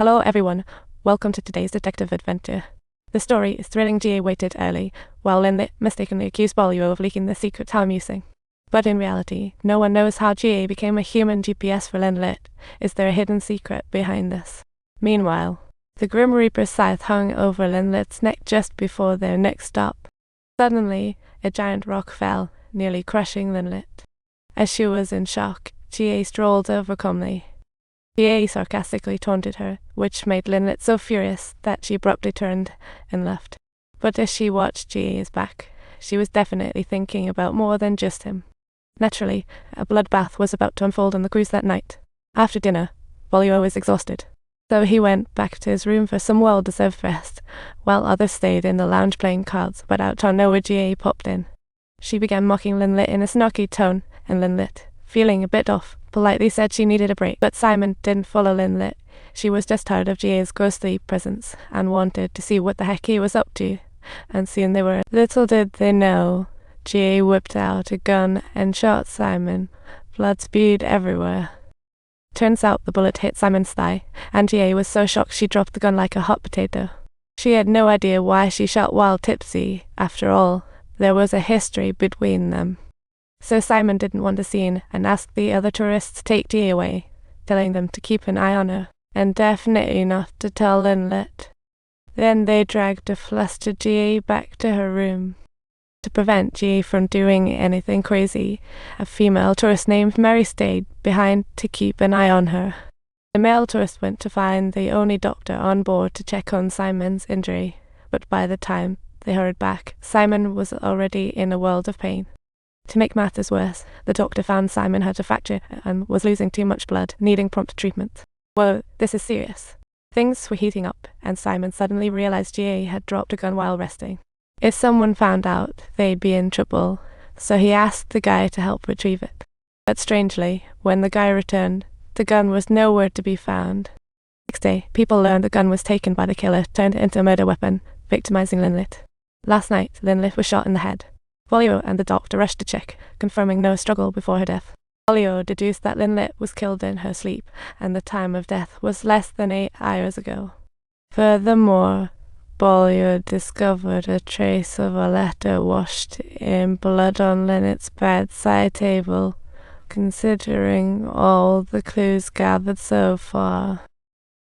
Hello everyone, welcome to today's detective adventure. The story is thrilling. GA waited early, while Linlet mistakenly accused Bolio of leaking the secret time using. But in reality, no one knows how GA became a human GPS for Linlet. Is there a hidden secret behind this? Meanwhile, the Grim Reaper's scythe hung over Linlet's neck just before their next stop. Suddenly, a giant rock fell, nearly crushing Linlet. As she was in shock, GA strolled over calmly. GA sarcastically taunted her, which made Linlet so furious that she abruptly turned and left. But as she watched GA's back, she was definitely thinking about more than just him. Naturally, a bloodbath was about to unfold on the cruise that night. After dinner, Bolio was exhausted, so he went back to his room for some well-deserved rest, while others stayed in the lounge playing cards. But out of nowhere, GA popped in. She began mocking Linlet in a snarky tone, and Linlet, feeling a bit off, politely said she needed a break. But Simon didn't follow Linlet. She was just tired of GA's ghostly presence and wanted to see what the heck he was up to. And soon they were. Little did they know, GA whipped out a gun and shot Simon. Blood spewed everywhere. Turns out the bullet hit Simon's thigh, and GA was so shocked she dropped the gun like a hot potato. She had no idea why she shot while tipsy. After all, there was a history between them. So Simon didn't want a scene and asked the other tourists to take GA away, telling them to keep an eye on her, and definitely not to tell Linlet. Then they dragged a flustered GA back to her room. To prevent GA from doing anything crazy, a female tourist named Mary stayed behind to keep an eye on her. The male tourist went to find the only doctor on board to check on Simon's injury, but by the time they hurried back, Simon was already in a world of pain. To make matters worse, the doctor found Simon had a fracture and was losing too much blood, needing prompt treatment. Whoa, this is serious. Things were heating up, and Simon suddenly realized GA had dropped a gun while resting. If someone found out, they'd be in trouble, so he asked the guy to help retrieve it. But strangely, when the guy returned, the gun was nowhere to be found. Next day, people learned the gun was taken by the killer, turned it into a murder weapon, victimizing Linlet. Last night, Linlet was shot in the head. Bolio and the doctor rushed to check, confirming no struggle before her death. Bolio deduced that Linlet was killed in her sleep, and the time of death was less than 8 hours ago. Furthermore, Bolio discovered a trace of a letter washed in blood on Linlet's bedside table. Considering all the clues gathered so far,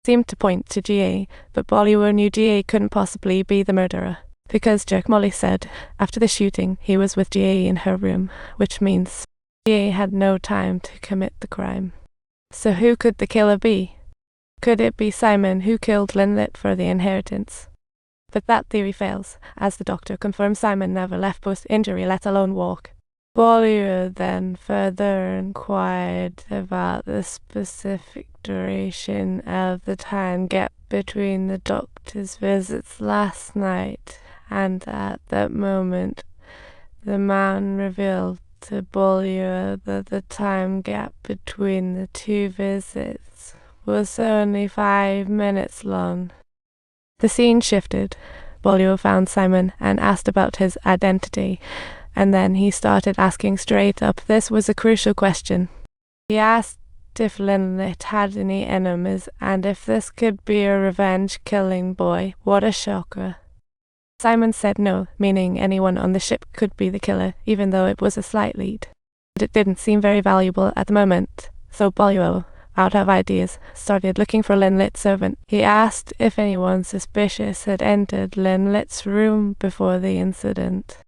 seemed to point to GA, but Bolio knew GA couldn't possibly be the murderer, because Jerk Molly said after the shooting he was with GA in her room, which means GA had no time to commit the crime. So who could the killer be? Could it be Simon, who killed Linlet for the inheritance? But that theory fails, as the doctor confirmed Simon never left post-injury, let alone walk. Bollier then further inquired about the specific duration of the time gap between the doctor's visits last night, and at that moment, the man revealed to Bollier that the time gap between the 2 visits was only 5 minutes long. The scene shifted. Bollier found Simon and asked about his identity, and then he started asking straight up. This was a crucial question. He asked if Linlet had any enemies, and if this could be a revenge-killing boy. What a shocker. Simon said no, meaning anyone on the ship could be the killer, even though it was a slight lead. But it didn't seem very valuable at the moment, so Bolio, out of ideas, started looking for Linlet's servant. He asked if anyone suspicious had entered Linlet's room before the incident.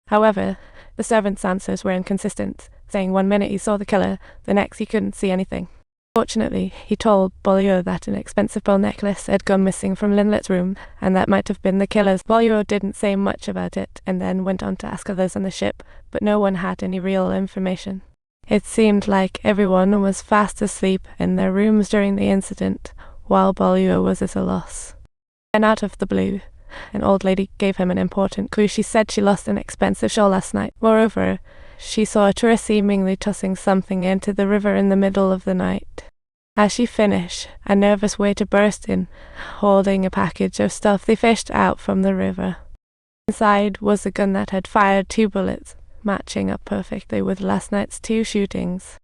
However, the servant's answers were inconsistent, saying one minute he saw the killer, the next he couldn't see anything. Fortunately, he told Bollier that an expensive pearl necklace had gone missing from Linlet's room, and that might have been the killer's. Bollier didn't say much about it, and then went on to ask others on the ship, but no one had any real information. It seemed like everyone was fast asleep in their rooms during the incident, while Bollier was at a loss. And out of the blue, an old lady gave him an important clue. She said she lost an expensive shawl last night. Moreover, she saw a tourist seemingly tossing something into the river in the middle of the night. As she finished, a nervous waiter burst in, holding a package of stuff they fished out from the river. Inside was a gun that had fired 2 bullets, matching up perfectly with last night's 2 shootings.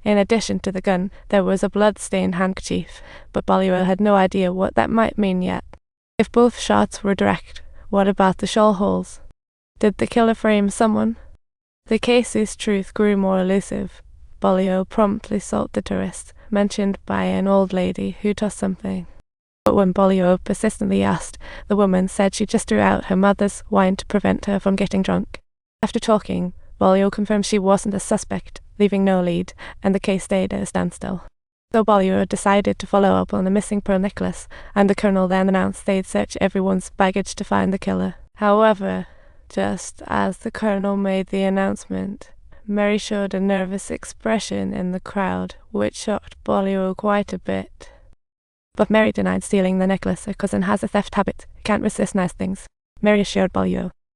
In addition to the gun, there was a blood-stained handkerchief, but Bolivar had no idea what that might mean yet. If both shots were direct, what about the shell holes? Did the killer frame someone? The case's truth grew more elusive. Bolivar promptly sought the tourist, mentioned by an old lady who tossed something. But when Bolivar persistently asked, the woman said she just threw out her mother's wine to prevent her from getting drunk. After talking, Bolivar confirmed she wasn't a suspect, leaving no lead, and the case stayed at a standstill. So Bolivar decided to follow up on the missing pearl necklace, and the colonel then announced they'd search everyone's baggage to find the killer. However, just as the colonel made the announcement, Mary showed a nervous expression in the crowd, which shocked Bolivar quite a bit. But Mary denied stealing the necklace. Her cousin has a theft habit, can't resist nice things. Mary assured Bolivar